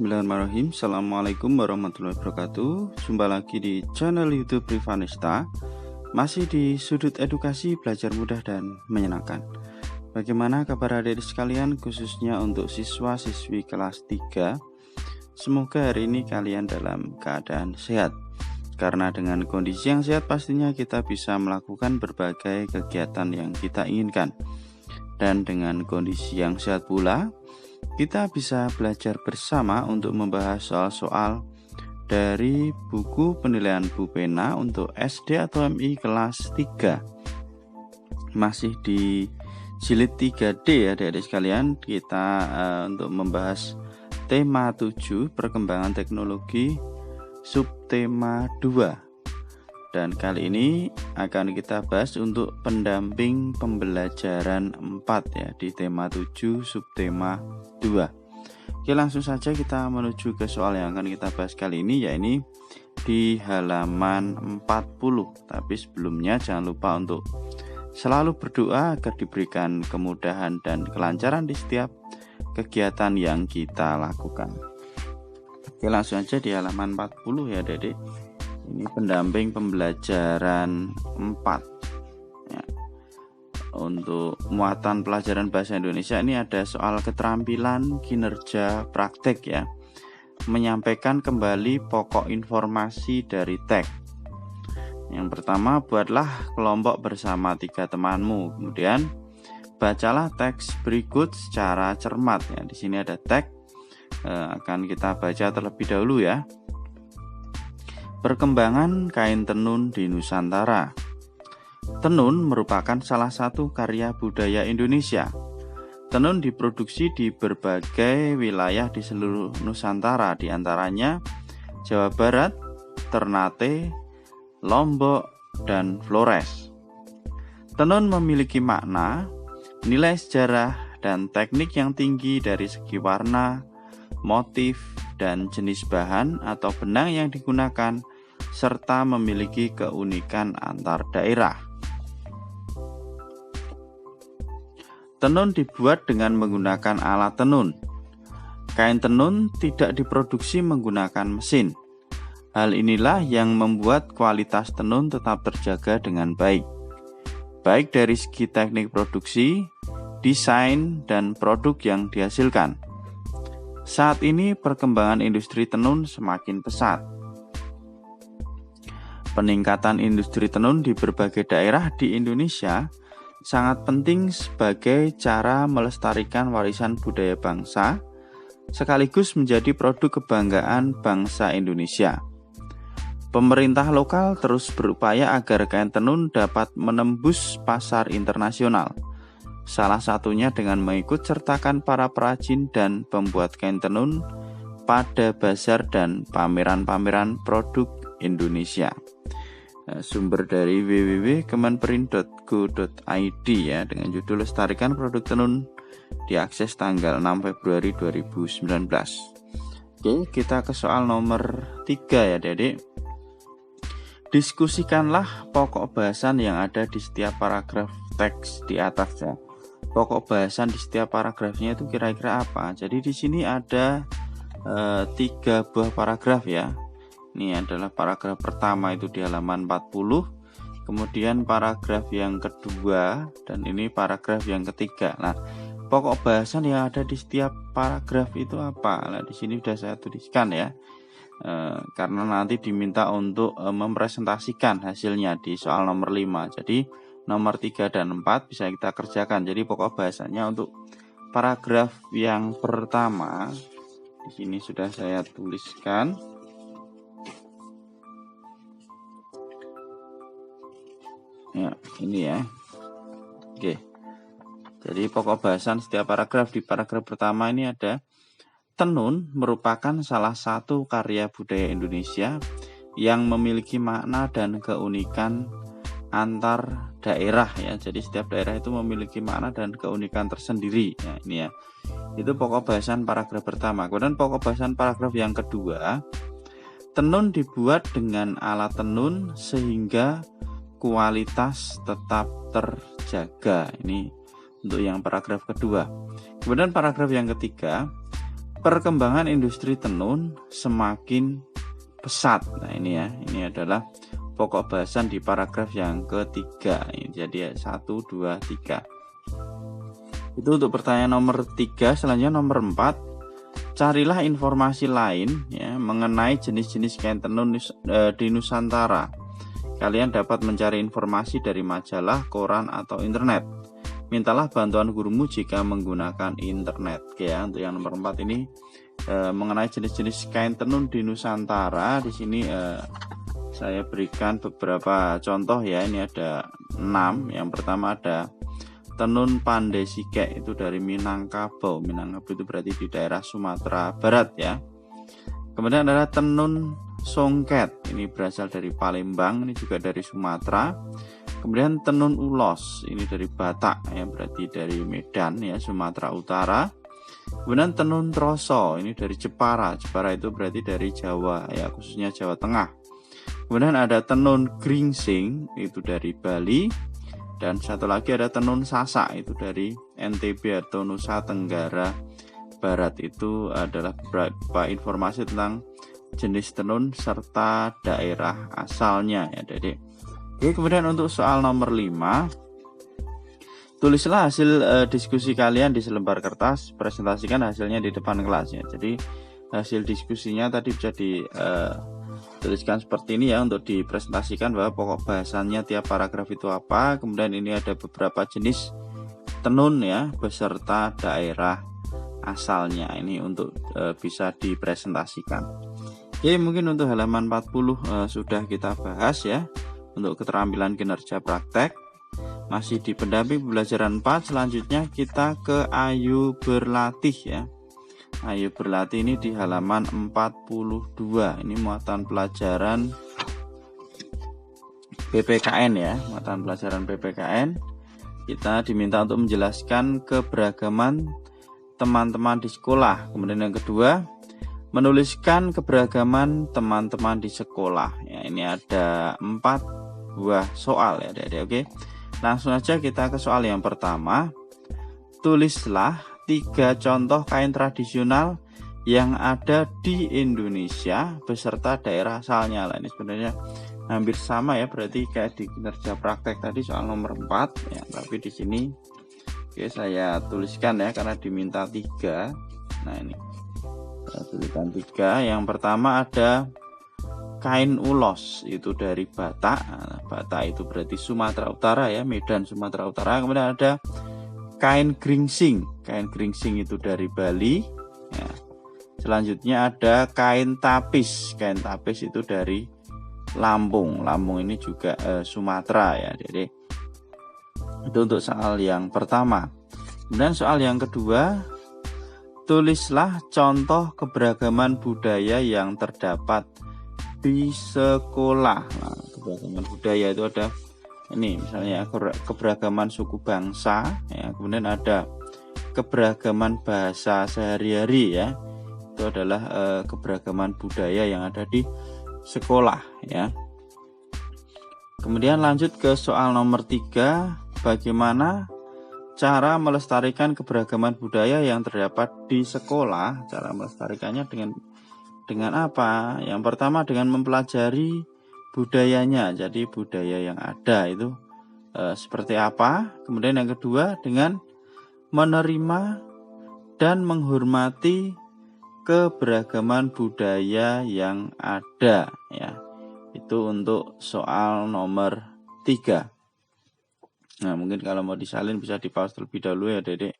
Bismillahirrahmanirrahim. Assalamualaikum warahmatullahi wabarakatuh. Jumpa lagi di channel YouTube Rivanista. Masih di sudut edukasi belajar mudah dan menyenangkan. Bagaimana kabar adik-adik sekalian, khususnya untuk siswa-siswi kelas 3? Semoga hari ini kalian dalam keadaan sehat. Karena dengan kondisi yang sehat pastinya kita bisa melakukan berbagai kegiatan yang kita inginkan. Dan dengan kondisi yang sehat pula, kita bisa belajar bersama untuk membahas soal-soal dari buku penilaian Bu Pena untuk SD atau MI kelas 3. Masih di jilid 3D ya adik-adik sekalian, kita untuk membahas tema 7 perkembangan teknologi subtema 2. Dan kali ini akan kita bahas untuk pendamping pembelajaran 4 ya di tema 7 subtema 2. Oke, langsung saja kita menuju ke soal yang akan kita bahas kali ini, yaitu di halaman 40. Tapi sebelumnya jangan lupa untuk selalu berdoa agar diberikan kemudahan dan kelancaran di setiap kegiatan yang kita lakukan. Oke, langsung aja di halaman 40 ya Dedek. Ini pendamping pembelajaran 4 ya. Untuk muatan pelajaran bahasa Indonesia ini ada soal keterampilan kinerja praktek ya. Menyampaikan kembali pokok informasi dari teks. Yang pertama, buatlah kelompok bersama 3 temanmu. Kemudian bacalah teks berikut secara cermat ya. Di sini ada teks, akan kita baca terlebih dahulu ya. Perkembangan kain tenun di Nusantara. Tenun merupakan salah satu karya budaya Indonesia. Tenun diproduksi di berbagai wilayah di seluruh Nusantara, di antaranya Jawa Barat, Ternate, Lombok, dan Flores. Tenun memiliki makna, nilai sejarah, dan teknik yang tinggi dari segi warna, motif, dan jenis bahan atau benang yang digunakan, serta memiliki keunikan antar daerah. Tenun dibuat dengan menggunakan alat tenun. Kain tenun tidak diproduksi menggunakan mesin. Hal inilah yang membuat kualitas tenun tetap terjaga dengan baik. Baik dari segi teknik produksi, desain, dan produk yang dihasilkan. Saat ini perkembangan industri tenun semakin pesat. Peningkatan industri tenun di berbagai daerah di Indonesia sangat penting sebagai cara melestarikan warisan budaya bangsa, sekaligus menjadi produk kebanggaan bangsa Indonesia. Pemerintah lokal terus berupaya agar kain tenun dapat menembus pasar internasional. Salah satunya dengan mengikut sertakan para perajin dan pembuat kain tenun pada bazar dan pameran-pameran produk Indonesia. Sumber dari www.kemenperin.go.id ya, dengan judul Lestarikan Produk Tenun, diakses tanggal 6 Februari 2019. Oke, kita ke soal nomor 3 ya Dedek. Diskusikanlah pokok bahasan yang ada di setiap paragraf teks di atas ya. Pokok bahasan di setiap paragrafnya itu kira-kira apa? Jadi di sini ada 3 buah paragraf ya. Ini adalah paragraf pertama itu di halaman 40. Kemudian paragraf yang kedua, dan ini paragraf yang ketiga. Nah, pokok bahasan yang ada di setiap paragraf itu apa? Nah, di sini sudah saya tuliskan ya. Karena nanti diminta untuk mempresentasikan hasilnya di soal nomor 5. Jadi nomor 3 dan 4 bisa kita kerjakan. Jadi pokok bahasanya untuk paragraf yang pertama di sini sudah saya tuliskan. Ya, ini ya. Oke. Jadi pokok bahasan setiap paragraf, di paragraf pertama ini ada: tenun merupakan salah satu karya budaya Indonesia yang memiliki makna dan keunikan antar daerah ya. Jadi setiap daerah itu memiliki makna dan keunikan tersendiri ya, ini ya. Itu pokok bahasan paragraf pertama. Kemudian pokok bahasan paragraf yang kedua: tenun dibuat dengan alat tenun sehingga kualitas tetap terjaga. Ini untuk yang paragraf kedua. Kemudian paragraf yang ketiga: perkembangan industri tenun semakin pesat. Nah ini ya, ini adalah pokok bahasan di paragraf yang ketiga. Jadi 1, 2, 3. Itu untuk pertanyaan nomor 3. Selanjutnya nomor 4. Carilah informasi lain ya mengenai jenis-jenis kain tenun di Nusantara. Kalian dapat mencari informasi dari majalah, koran, atau internet. Mintalah bantuan gurumu jika menggunakan internet. Oke ya, untuk yang nomor 4 ini mengenai jenis-jenis kain tenun di Nusantara. Di sini saya berikan beberapa contoh ya. Ini ada 6. Yang pertama ada tenun Pandai Sike, itu dari Minangkabau. Minangkabau itu berarti di daerah Sumatera Barat ya. Kemudian ada tenun Songket, ini berasal dari Palembang, ini juga dari Sumatera. Kemudian tenun Ulos, ini dari Batak ya, berarti dari Medan ya, Sumatera Utara. Kemudian tenun Troso, ini dari Jepara. Jepara itu berarti dari Jawa ya, khususnya Jawa Tengah. Kemudian ada tenun Gringsing, itu dari Bali. Dan satu lagi ada tenun Sasak, itu dari NTB atau Nusa Tenggara Barat. Itu adalah beberapa informasi tentang jenis tenun serta daerah asalnya ya Dedek. Oke, kemudian untuk soal nomor 5, tulislah hasil diskusi kalian di selembar kertas, presentasikan hasilnya di depan kelas ya. Jadi hasil diskusinya tadi bisa tuliskan seperti ini ya, untuk dipresentasikan bahwa pokok bahasannya tiap paragraf itu apa. Kemudian ini ada beberapa jenis tenun ya beserta daerah asalnya, ini untuk bisa dipresentasikan. Oke, mungkin untuk halaman 40 sudah kita bahas ya, untuk keterampilan kinerja praktek. Masih di pendamping pembelajaran 4. Selanjutnya kita ke Ayo Berlatih ya. Ayo Berlatih ini di halaman 42. Ini muatan pelajaran PPKN ya, muatan pelajaran PPKN. Kita diminta untuk menjelaskan keberagaman teman-teman di sekolah. Kemudian yang kedua, menuliskan keberagaman teman-teman di sekolah. Ya, ini ada 4 buah soal ya, Adik-adik. Oke. Langsung aja kita ke soal yang pertama. Tulislah 3 contoh kain tradisional yang ada di Indonesia beserta daerah asalnya. Lah, ini sebenarnya hampir sama ya, berarti kayak di kinerja praktek tadi soal nomor 4 ya, tapi di sini oke saya tuliskan ya karena diminta 3. Nah, ini saya tuliskan 3. Yang pertama ada kain ulos, itu dari Batak. Nah, Batak itu berarti Sumatera Utara ya, Medan Sumatera Utara. Kemudian ada kain gringsing. Kain gringsing itu dari Bali ya. Selanjutnya ada kain tapis. Kain tapis itu dari Lampung. Lampung ini juga Sumatera ya. Jadi itu untuk soal yang pertama. Kemudian soal yang kedua, tulislah contoh keberagaman budaya yang terdapat di sekolah. Nah, keberagaman budaya itu ada ini misalnya keberagaman suku bangsa ya, kemudian ada keberagaman bahasa sehari-hari ya, itu adalah keberagaman budaya yang ada di sekolah ya. Kemudian lanjut ke soal nomor 3, bagaimana cara melestarikan keberagaman budaya yang terdapat di sekolah. Cara melestarikannya dengan apa? Yang pertama dengan mempelajari budayanya, jadi budaya yang ada itu seperti apa. Kemudian yang kedua dengan menerima dan menghormati keberagaman budaya yang ada ya. Itu untuk soal nomor 3. Nah, mungkin kalau mau disalin bisa di pause terlebih dahulu ya Dedek,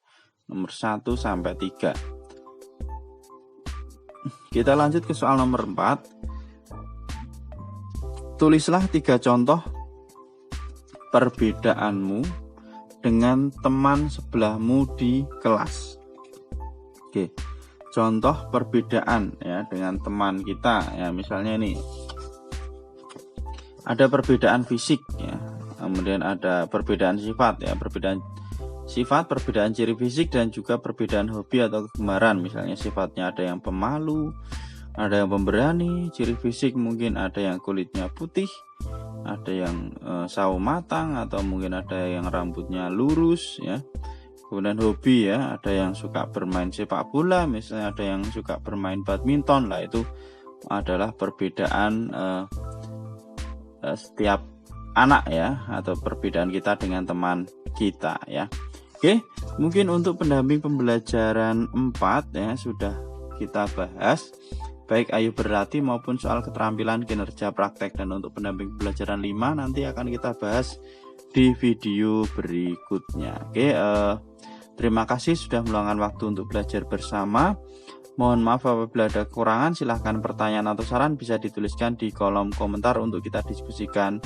nomor 1 sampai 3. Kita lanjut ke soal nomor 4. Tulislah 3 contoh perbedaanmu dengan teman sebelahmu di kelas. Oke, contoh perbedaan ya dengan teman kita ya, misalnya ini ada perbedaan fisik ya, kemudian ada perbedaan sifat ya, perbedaan sifat, perbedaan ciri fisik, dan juga perbedaan hobi atau kegemaran. Misalnya sifatnya ada yang pemalu, ada yang pemberani. Ciri fisik mungkin ada yang kulitnya putih, ada yang sawo matang, atau mungkin ada yang rambutnya lurus ya. Kemudian hobi ya, ada yang suka bermain sepak bola, misalnya ada yang suka bermain badminton lah, itu adalah perbedaan setiap anak ya, atau perbedaan kita dengan teman kita ya. Oke, mungkin untuk pendamping pembelajaran 4 ya sudah kita bahas, baik ayo berlatih maupun soal keterampilan kinerja praktek. Dan untuk pendamping pembelajaran 5 nanti akan kita bahas di video berikutnya. Oke, terima kasih sudah meluangkan waktu untuk belajar bersama. Mohon maaf apabila ada kekurangan, silahkan pertanyaan atau saran bisa dituliskan di kolom komentar untuk kita diskusikan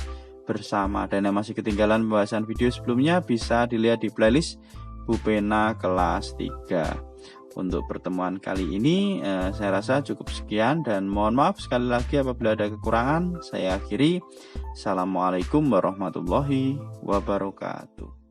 bersama. Dan yang masih ketinggalan pembahasan video sebelumnya bisa dilihat di playlist Bu Pena kelas 3. Untuk pertemuan kali ini saya rasa cukup sekian, dan mohon maaf sekali lagi apabila ada kekurangan. Saya akhiri. Assalamualaikum warahmatullahi wabarakatuh.